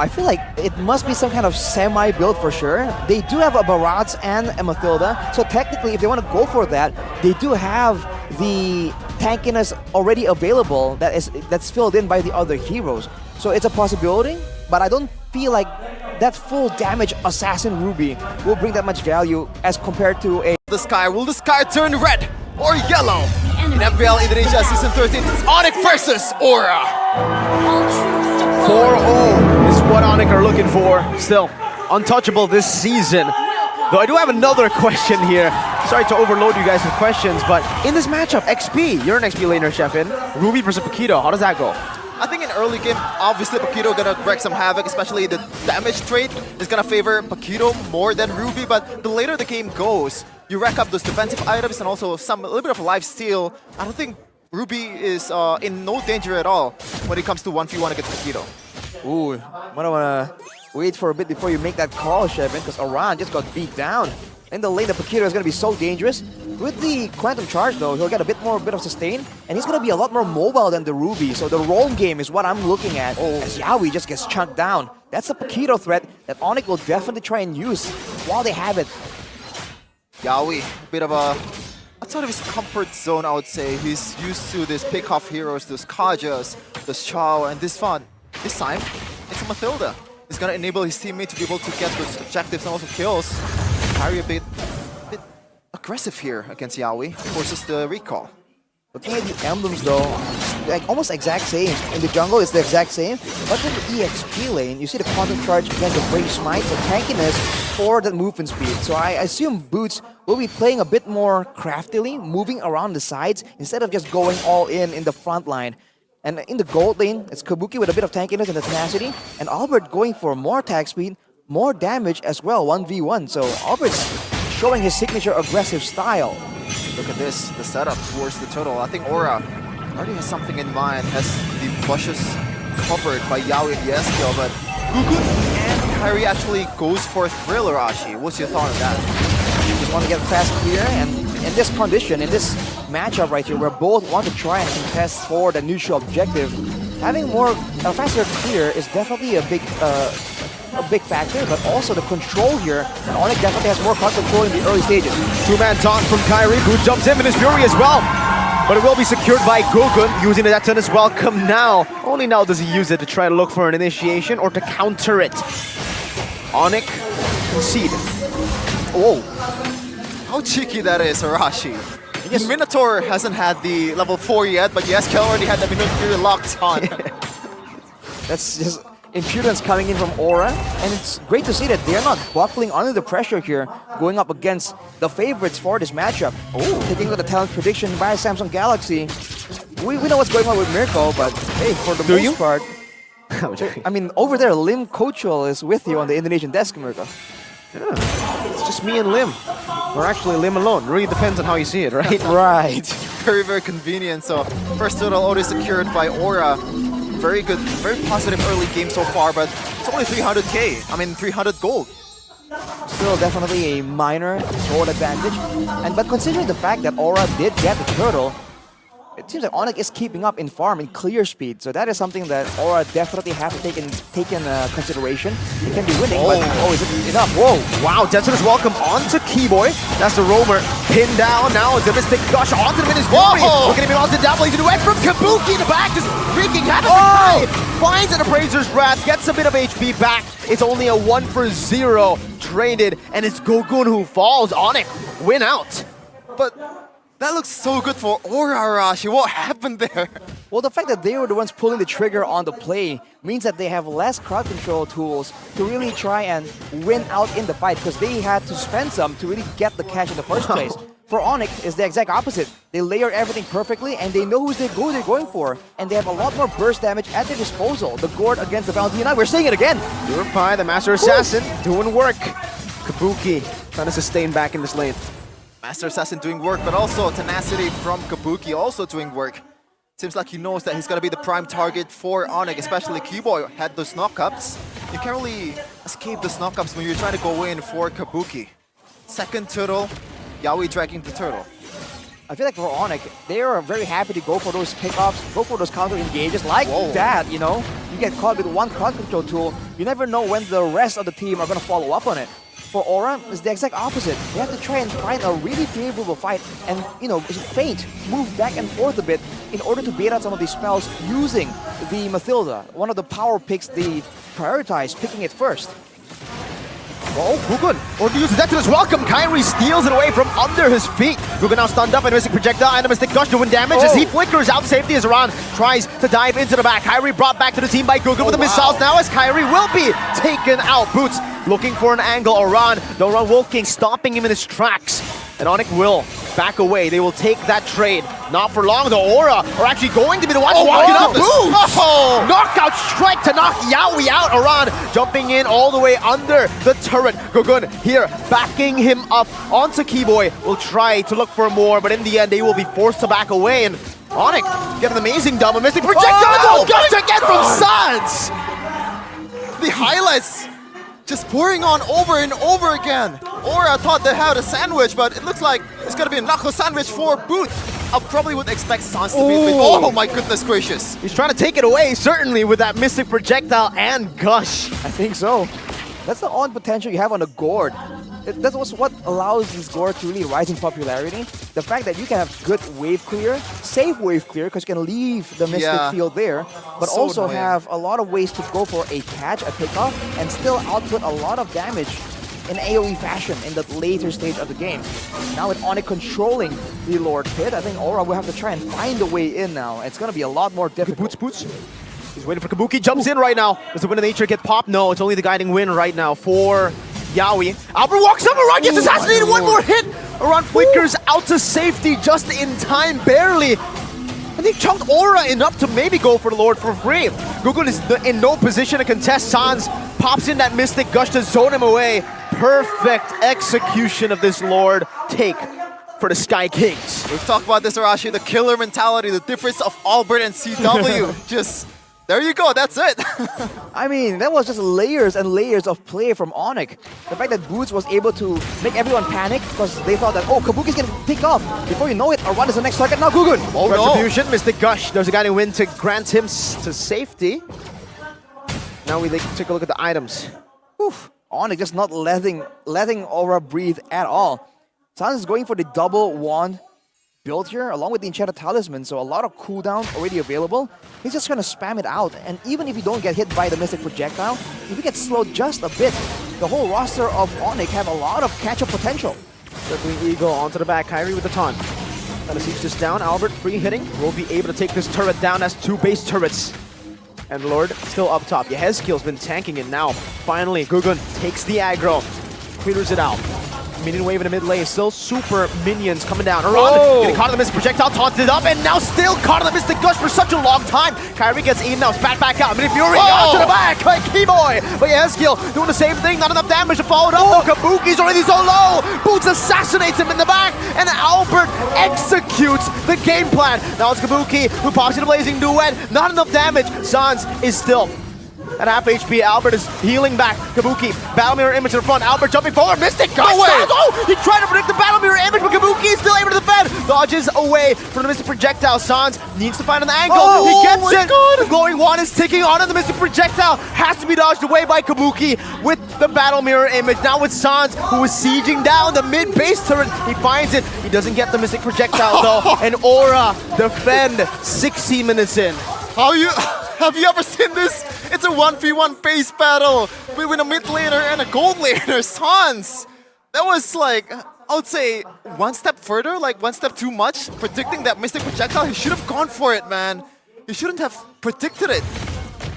I feel like it must be some kind of semi-build for sure. They do have a Barats and a Mathilda, so technically if they want to go for that, they do have the tankiness already available that's filled in by the other heroes. So it's a possibility, but I don't feel like that full damage Assassin Ruby will bring that much value as compared to a... Will the sky turn red or yellow? In MPL Indonesia Season 13, it's Onic versus Aura. 4-0 is what Onic are looking for. Still, untouchable this season. Though I do have another question here. Sorry to overload you guys with questions, but in this matchup, XP, you're an XP laner, Chefin. Ruby versus Paquito, how does that go? I think in early game, obviously Paquito gonna wreak some havoc, especially the damage trait is gonna favor Paquito more than Ruby, but the later the game goes, you rack up those defensive items and also a little bit of life steal. I don't think Ruby is in no danger at all when it comes to 1v1 against Paquito. Ooh, I don't wanna wait for a bit before you make that call, Chefin, because Aran just got beat down. In the lane, the Paquito is gonna be so dangerous. With the Quantum Charge though, he'll get a bit of sustain, and he's gonna be a lot more mobile than the Ruby, so the roam game is what I'm looking at, as Yawi just gets chunked down. That's a Paquito threat that Onic will definitely try and use while they have it. Yawi, a bit of a outside of his comfort zone, I would say. He's used to these pick-off heroes, those Kajas, those Chao, and this time, it's a Mathilda. It's gonna enable his teammate to be able to get those objectives and also kills. Carry a bit aggressive here against Yawi, forces the recall. Looking at the emblems though, like almost exact same. In the jungle it's the exact same, but in the EXP lane, you see the Quantum Charge against the Brave Smite, so tankiness for the movement speed. So I assume Boots will be playing a bit more craftily, moving around the sides, instead of just going all in the front line. And in the gold lane, it's Kabuki with a bit of tankiness and the tenacity, and Albert going for more attack speed, more damage as well, 1v1. So Albert's showing his signature aggressive style. Look at this, the setup towards the turtle. I think Aura already has something in mind, has the bushes covered by Yawi and Yeskiel, but Gugun and Kairi actually goes for Thriller Ashi. What's your thought on that? You just want to get fast clear, and in this condition, in this matchup right here, where both want to try and contest for the neutral objective, having a faster clear is definitely a big factor, but also the control here, and Onic definitely has more control in the early stages. Two-man taunt from Kairi, who jumps in with his Fury as well. But it will be secured by Gugun, using that turn as welcome now. Only now does he use it to try to look for an initiation or to counter it. Onic, concede. Oh, how cheeky that is, Arashi. Yes. Minotaur hasn't had the level 4 yet, but Yeskiel already had the Minotaur locked on. That's just impudence coming in from Aura, and it's great to see that they're not buckling under the pressure here, going up against the favorites for this matchup. Oh, taking out the talent prediction by Samsung Galaxy. We know what's going on with Mirko, but hey, for the most part, I mean, over there, Lim Kochel is with you on the Indonesian desk, Mirko. Yeah, it's just me and Lim. Or actually Lim alone. Really depends on how you see it, right? Right. Very, very convenient. So, first total already secured by Aura. Very good, very positive early game so far, but it's only 300k. I mean, 300 gold. Still definitely a minor gold advantage. But considering the fact that Aura did get the turtle, it seems like Onic is keeping up in farm and clear speed. So that is something that Aura definitely have to take in consideration. They can be winning, but is it enough? Whoa! Wow, Denser's welcome onto Keyboy. That's the roamer pinned down. Now it's a Mystic Gush onto the Minus Fury. Looking at him onto Dabble. He's going to from Kabuki in the back, just wreaking havoc. Finds an Appraiser's Wrath, gets a bit of HP back. It's only a 1-for-0 traded, and it's Gugun who falls. Onic win out. But that looks so good for Aura, Arashi. What happened there? Well, the fact that they were the ones pulling the trigger on the play means that they have less crowd control tools to really try and win out in the fight, because they had to spend some to really get the cash in the first place. For Onic, it's the exact opposite. They layer everything perfectly, and they know who they're going for, and they have a lot more burst damage at their disposal. The Gord against the Valentina, we're seeing it again. Purify, the Master Assassin, doing work. Kabuki trying to sustain back in this lane. Master Assassin doing work, but also tenacity from Kabuki also doing work. Seems like he knows that he's going to be the prime target for Onic, especially Keyboy had those knockups. You can't really escape those knockups when you're trying to go in for Kabuki. Second turtle, Yawi dragging the turtle. I feel like for Onic, they are very happy to go for those pickoffs, go for those counter engages like that, you know. you get caught with one crowd control tool, you never know when the rest of the team are going to follow up on it. For Aura, it's the exact opposite. They have to try and find a really favorable fight and, you know, feint, move back and forth a bit in order to bait out some of these spells using the Mathilda. One of the power picks they prioritize picking it first. Oh, Gugun, or to use that to his welcome. Kyrie steals it away from under his feet. Gugun now stunned up and Mystic Projectile and a Mystic Gush to win damage as he flickers out safety as Iran tries to dive into the back. Kyrie brought back to the team by Gugun with the missiles now as Kyrie will be taken out. Boots looking for an angle. Iran, the Iran Wolf King stopping him in his tracks. And Onic will back away. They will take that trade. Not for long. The Aura are actually going to be the ones walking up. Oh! Knockout strike to knock Yaoi out. Iran jumping in all the way under the turret. Gugun here backing him up onto Keyboy. Will try to look for more, but in the end they will be forced to back away. And Onic get an amazing double. Mystic Projectile just again from Suns. The highlights just pouring on over and over again. Aura thought they had a sandwich, but it looks like it's gonna be a knuckle sandwich for Boot. I probably would expect Sans to be with. Oh my goodness gracious. He's trying to take it away, certainly, with that Mystic Projectile and Gush. I think so. That's the odd potential you have on the Gourd. That's what allows this Gourd to really rise in popularity. The fact that you can have good wave clear, safe wave clear, because you can leave the Mystic field there, but So also annoying. have a lot of ways to go for a catch, a pickoff, and still output a lot of damage in AoE fashion in the later stage of the game. Now with Onic controlling the Lord Pit, I think Aura will have to try and find a way in now. It's going to be a lot more difficult. Boots. He's waiting for Kabuki, jumps in right now. Does the Wind of Nature get popped? No, it's only the guiding wind right now for Yaoi. Albert walks up, Iran gets assassinated, one more hit! Iran flickers out to safety just in time, barely. And they chunked Aura enough to maybe go for the Lord for free. Gugun is in no position to contest. Sans pops in that Mystic Gush to zone him away. Perfect execution of this Lord take for the Sky Kings. We've talked about this, Arashi, the killer mentality, the difference of Albert and CW. Just, there you go, that's it. I mean, that was just layers and layers of play from Onic. The fact that Boots was able to make everyone panic because they thought that, oh, Kabuki's gonna pick off. Before you know it, Arwan is the next target. Now Gugun! Oh, Retribution, Mystic Gush. There's a guiding wind to grant him to safety. Now we take a look at the items. Oof. Onic just not letting Aura breathe at all. Sans is going for the double wand build here, along with the Enchanted Talisman, so a lot of cooldown already available. He's just gonna spam it out, and even if you don't get hit by the Mystic Projectile, if you get slowed just a bit, the whole roster of Onic have a lot of catch-up potential. Circling Eagle onto the back, Kyrie with the taunt. Trying to siege this down, Albert free hitting, will be able to take this turret down as 2 base turrets. And Lord still up top. Yehezkiel's been tanking it now. Finally, Gugun takes the aggro, clears it out. Minion wave in the mid lane, still super minions coming down. Iran getting caught in the Mystic Projectile, taunted up, and now still caught in the Mystic Gush for such a long time. Kyrie gets eaten now, spat back out. Mini Fury onto the back by Keyboy. But Yehezkiel doing the same thing, not enough damage to follow it up. The Kabuki's already so low. Boots assassinates him in the back, and Albert executes the game plan. Now it's Kabuki who pops in a blazing duet. Not enough damage. Sans is still at half HP. Albert is healing back. Kabuki, Battle Mirror Image in the front. Albert jumping forward. Mystic Gush! Oh! He tried to predict the Battle Mirror Image, but Kabuki is still able to defend. Dodges away from the Mystic Projectile. Sans needs to find an angle. He gets it! The glowing wand is ticking on, and the Mystic Projectile has to be dodged away by Kabuki with the Battle Mirror Image. Now with Sans, who is sieging down the mid-base turret. He finds it. He doesn't get the Mystic Projectile, though. And Aura defend 60 minutes in. Have you ever seen this? It's a 1v1 base battle between a mid laner and a gold laner, Sans. That was like, I would say, one step further, like one step too much. Predicting that Mystic Projectile, he should have gone for it, man. He shouldn't have predicted it.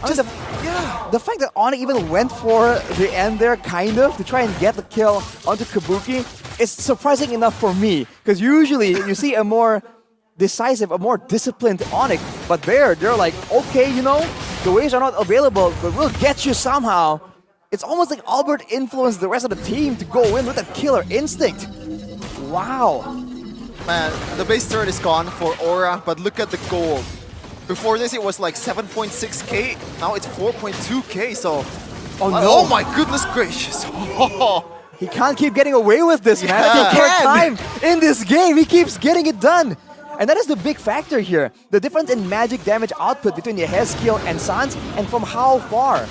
The fact that Onic even went for the end there, kind of, to try and get the kill onto Kabuki, is surprising enough for me. Because usually you see a more decisive, a more disciplined Onic, but they're like, okay, you know, the waves are not available, but we'll get you somehow. It's almost like Albert influenced the rest of the team to go in with that killer instinct. Wow. Man, the base turret is gone for Aura, but look at the gold. Before this, it was like 7.6k. Now it's 4.2k. So, oh my goodness gracious! He can't keep getting away with this, man. Yeah. That's the third time in this game. He keeps getting it done. And that is the big factor here. The difference in magic damage output between Yehezkiel and Sans, and from how far.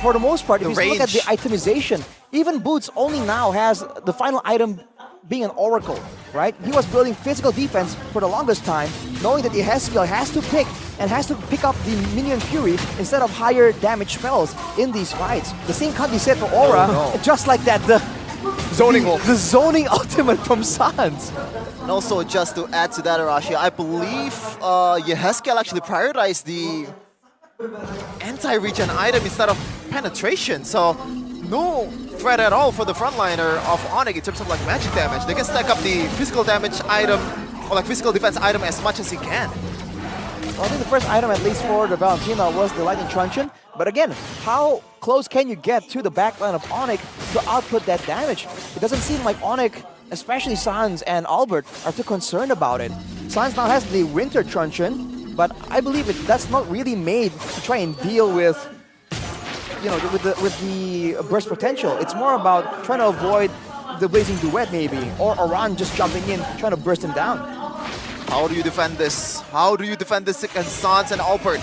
For the most part, if you look at the itemization, even Boots only now has the final item being an Oracle, right? He was building physical defense for the longest time, knowing that Yehezkiel has to pick up the Minion Fury instead of higher damage spells in these fights. The same can't be said for Aura, just like that, the zoning ultimate from Sans. And also, just to add to that, Arashi, I believe Yehezkiel actually prioritized the anti-regen item instead of penetration, so no threat at all for the frontliner of Onic in terms of like magic damage. They can stack up the physical damage item or like physical defense item as much as he can. Well, I think the first item, at least for the Valentina, was the Lightning Truncheon. But again, how close can you get to the backline of Onic to output that damage? It doesn't seem like Onic, especially Sans and Albert, are too concerned about it. Sans now has the Winter Truncheon, but I believe that's not really made to try and deal with, you know, with the burst potential. It's more about trying to avoid the Blazing Duet maybe, or Aran just jumping in, trying to burst him down. How do you defend this? How do you defend this against Sans and Albert?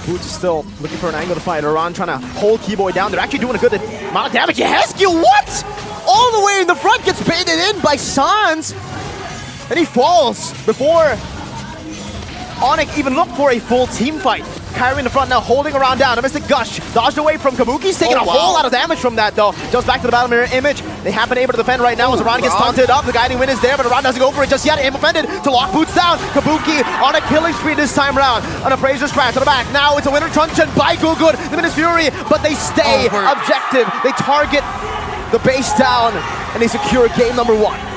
Boots is still looking for an angle to fight. Aran trying to hold Keyboy down. They're actually doing a good amount of damage. Yehezkiel, what? All the way in the front, gets baited in by Sans. And he falls before Onic even looked for a full team fight. Kyrie in the front now, holding Aran down. A Mystic Gush dodged away from Kabuki. He's taking a whole lot of damage from that, though. Goes back to the Battle Mirror image. They happen able to defend right now as Aran gets taunted up. The guiding wind is there, but Aran doesn't go for it just yet. Aim offended to lock Boots down. Kabuki on a killing spree this time around. On a Appraiser's Crash to the back. Now it's a Winter Truncheon by Gugud. The Minus Fury, but they stay objective. They target the base down, and they secure game number 1.